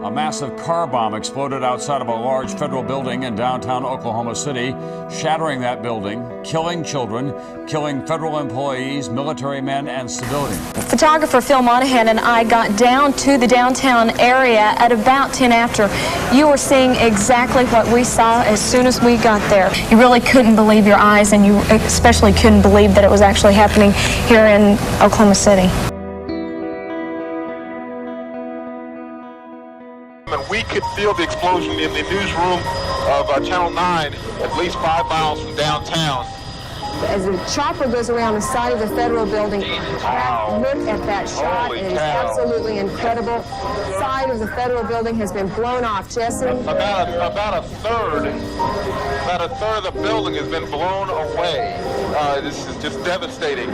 A massive car bomb exploded outside of a large federal building in downtown Oklahoma City, shattering that building, killing children, killing federal employees, military men, and civilians. Photographer Phil Monahan and I got down to the downtown area at about 10 after. You were seeing exactly what we saw as soon as we got there. You really couldn't believe your eyes, and you especially couldn't believe that it was actually happening here in Oklahoma City. And we could feel the explosion in the newsroom of Channel 9, at least 5 miles from downtown. As the chopper goes around the side of the federal building, Wow. look at that shot. Holy It is cow. absolutely incredible. The side of the federal building has been blown off, Jesse. About a third of the building has been blown away. This is just devastating.